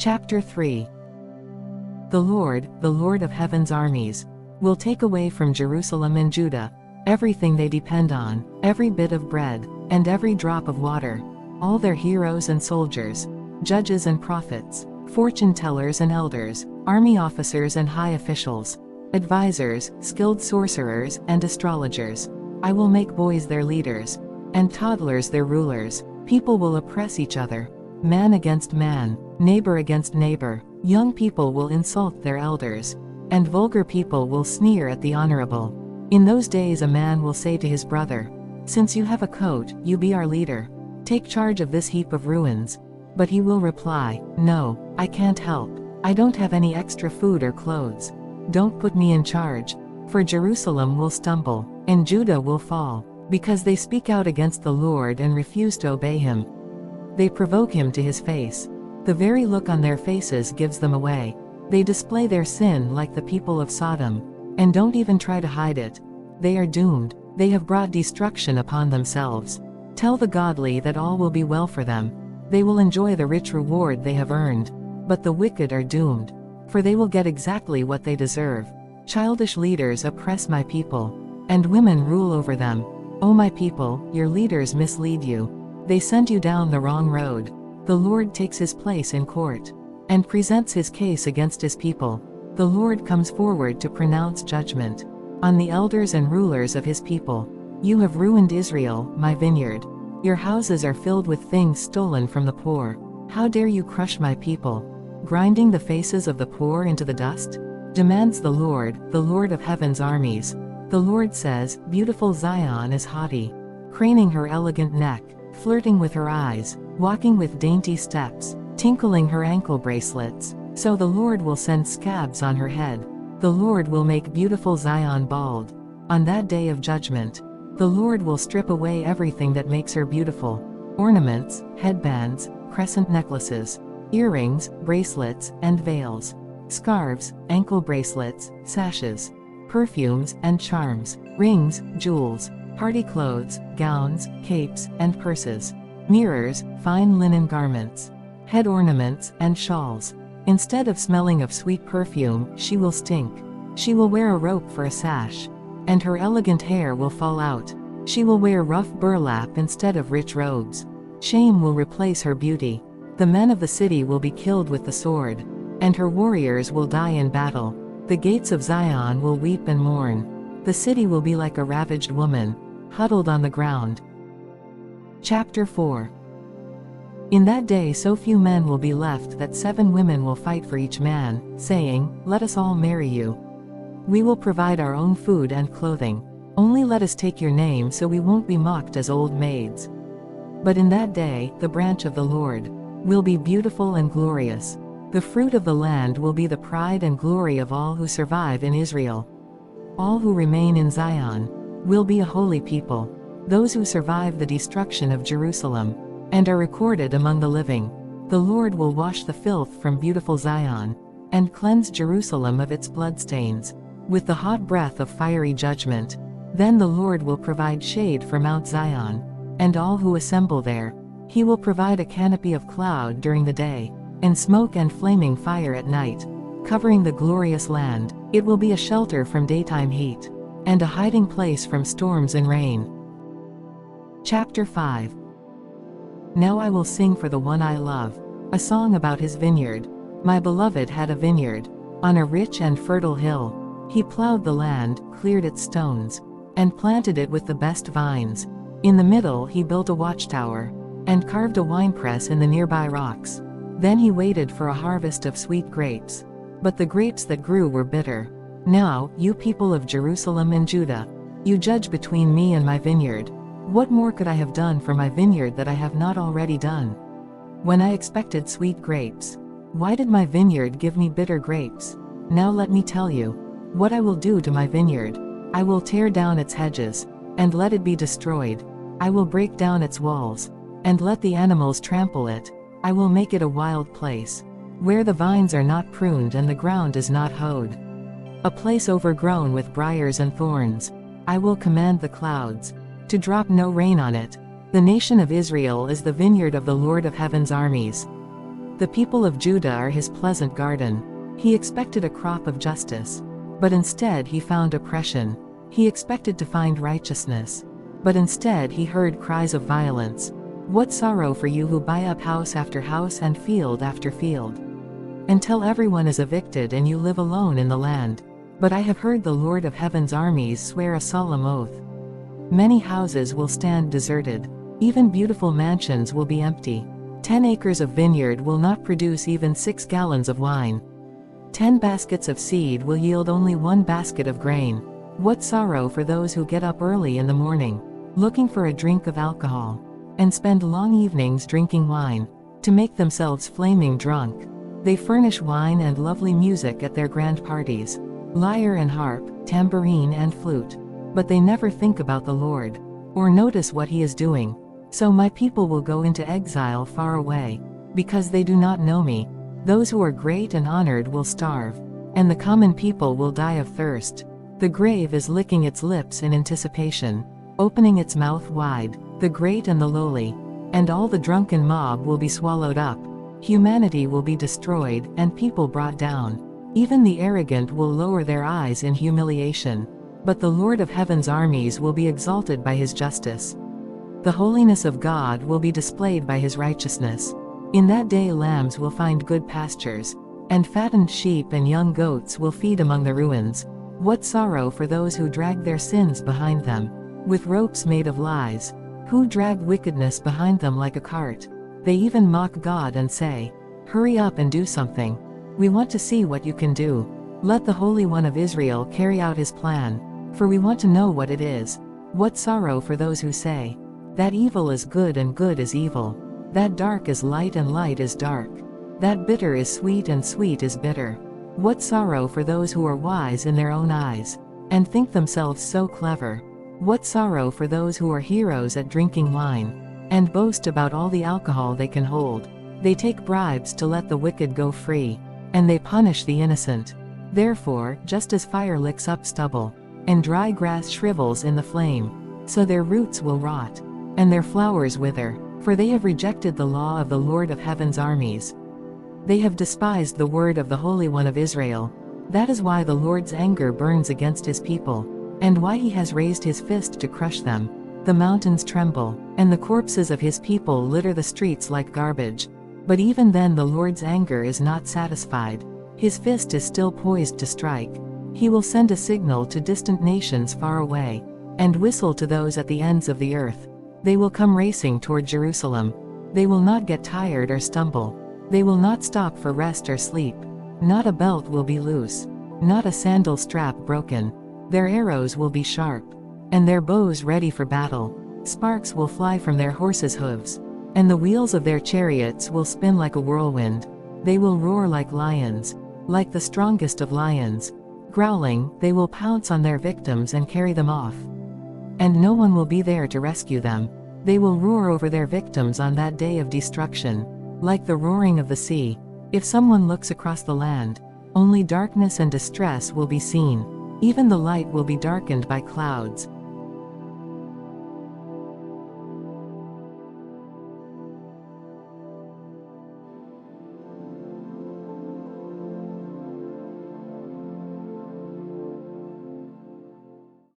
Chapter 3. The Lord of heaven's armies, will take away from Jerusalem and Judah everything they depend on, every bit of bread, and every drop of water, all their heroes and soldiers, judges and prophets, fortune-tellers and elders, army officers and high officials, advisors, skilled sorcerers, and astrologers. I will make boys their leaders, and toddlers their rulers. People will oppress each other, man against man, neighbor against neighbor. Young people will insult their elders, and vulgar people will sneer at the honorable. In those days a man will say to his brother, "Since you have a coat, you be our leader. Take charge of this heap of ruins." But he will reply, "No, I can't help. I don't have any extra food or clothes. Don't put me in charge." For Jerusalem will stumble, and Judah will fall, because they speak out against the Lord and refuse to obey him. They provoke him to his face. The very look on their faces gives them away. They display their sin like the people of Sodom, and don't even try to hide it. They are doomed. They have brought destruction upon themselves. Tell the godly that all will be well for them. They will enjoy the rich reward they have earned. But the wicked are doomed, for they will get exactly what they deserve. Childish leaders oppress my people, and women rule over them. O my people, your leaders mislead you. They send you down the wrong road. The Lord takes his place in court, and presents his case against his people. The Lord comes forward to pronounce judgment on the elders and rulers of his people. You have ruined Israel, my vineyard. Your houses are filled with things stolen from the poor. How dare you crush my people, grinding the faces of the poor into the dust? Demands the Lord of heaven's armies. The Lord says, "Beautiful Zion is haughty, craning her elegant neck, flirting with her eyes, walking with dainty steps, tinkling her ankle bracelets. So the Lord will send scabs on her head. The Lord will make beautiful Zion bald. On that day of judgment, the Lord will strip away everything that makes her beautiful: ornaments, headbands, crescent necklaces, earrings, bracelets, and veils, scarves, ankle bracelets, sashes, perfumes, and charms, rings, jewels, party clothes, gowns, capes, and purses, mirrors, fine linen garments, head ornaments, and shawls. Instead of smelling of sweet perfume, she will stink. She will wear a rope for a sash, and her elegant hair will fall out. She will wear rough burlap instead of rich robes. Shame will replace her beauty. The men of the city will be killed with the sword, and her warriors will die in battle. The gates of Zion will weep and mourn. The city will be like a ravaged woman, huddled on the ground. Chapter 4. In that day so few men will be left that 7 women will fight for each man, saying, "Let us all marry you. We will provide our own food and clothing. Only let us take your name so we won't be mocked as old maids." But in that day, the branch of the Lord will be beautiful and glorious. The fruit of the land will be the pride and glory of all who survive in Israel. All who remain in Zion will be a holy people. Those who survive the destruction of Jerusalem and are recorded among the living. The Lord will wash the filth from beautiful Zion, and cleanse Jerusalem of its bloodstains, with the hot breath of fiery judgment. Then the Lord will provide shade for Mount Zion, and all who assemble there. He will provide a canopy of cloud during the day, and smoke and flaming fire at night, covering the glorious land. It will be a shelter from daytime heat, and a hiding place from storms and rain. Chapter 5. Now I will sing for the one I love, a song about his vineyard. My beloved had a vineyard on a rich and fertile hill. He plowed the land, cleared its stones, and planted it with the best vines. In the middle he built a watchtower, and carved a winepress in the nearby rocks. Then he waited for a harvest of sweet grapes, but the grapes that grew were bitter. Now, you people of Jerusalem and Judah, you judge between me and my vineyard. What more could I have done for my vineyard that I have not already done? When I expected sweet grapes, why did my vineyard give me bitter grapes? Now let me tell you what I will do to my vineyard. I will tear down its hedges, and let it be destroyed. I will break down its walls, and let the animals trample it. I will make it a wild place, where the vines are not pruned and the ground is not hoed, a place overgrown with briars and thorns. I will command the clouds to drop no rain on it. The nation of Israel is the vineyard of the Lord of heaven's armies. The people of Judah are his pleasant garden. He expected a crop of justice. But instead he found oppression. He expected to find righteousness. But instead he heard cries of violence. What sorrow for you who buy up house after house and field after field, until everyone is evicted and you live alone in the land. But I have heard the Lord of Heaven's armies swear a solemn oath. Many houses will stand deserted. Even beautiful mansions will be empty. 10 acres of vineyard will not produce even 6 gallons of wine. 10 baskets of seed will yield only 1 basket of grain. What sorrow for those who get up early in the morning, looking for a drink of alcohol, and spend long evenings drinking wine, to make themselves flaming drunk. They furnish wine and lovely music at their grand parties, lyre and harp, tambourine and flute. But they never think about the Lord, or notice what he is doing. So my people will go into exile far away, because they do not know me. Those who are great and honored will starve, and the common people will die of thirst. The grave is licking its lips in anticipation, opening its mouth wide, the great and the lowly, and all the drunken mob will be swallowed up. Humanity will be destroyed, and people brought down. Even the arrogant will lower their eyes in humiliation. But the Lord of Heaven's armies will be exalted by his justice. The holiness of God will be displayed by his righteousness. In that day lambs will find good pastures, and fattened sheep and young goats will feed among the ruins. What sorrow for those who drag their sins behind them, with ropes made of lies, who drag wickedness behind them like a cart. They even mock God and say, "Hurry up and do something. We want to see what you can do. Let the Holy One of Israel carry out his plan, for we want to know what it is." What sorrow for those who say, "That evil is good and good is evil. That dark is light and light is dark. That bitter is sweet and sweet is bitter." What sorrow for those who are wise in their own eyes, and think themselves so clever. What sorrow for those who are heroes at drinking wine, and boast about all the alcohol they can hold. They take bribes to let the wicked go free, and they punish the innocent. Therefore, just as fire licks up stubble, and dry grass shrivels in the flame, so their roots will rot, and their flowers wither, for they have rejected the law of the Lord of Heaven's armies. They have despised the word of the Holy One of Israel. That is why the Lord's anger burns against his people, and why he has raised his fist to crush them. The mountains tremble, and the corpses of his people litter the streets like garbage. But even then the Lord's anger is not satisfied. His fist is still poised to strike. He will send a signal to distant nations far away, and whistle to those at the ends of the earth. They will come racing toward Jerusalem. They will not get tired or stumble. They will not stop for rest or sleep. Not a belt will be loose, not a sandal strap broken. Their arrows will be sharp, and their bows ready for battle. Sparks will fly from their horses' hooves, and the wheels of their chariots will spin like a whirlwind. They will roar like lions, like the strongest of lions. Growling, they will pounce on their victims and carry them off. And no one will be there to rescue them. They will roar over their victims on that day of destruction, like the roaring of the sea. If someone looks across the land, only darkness and distress will be seen. Even the light will be darkened by clouds.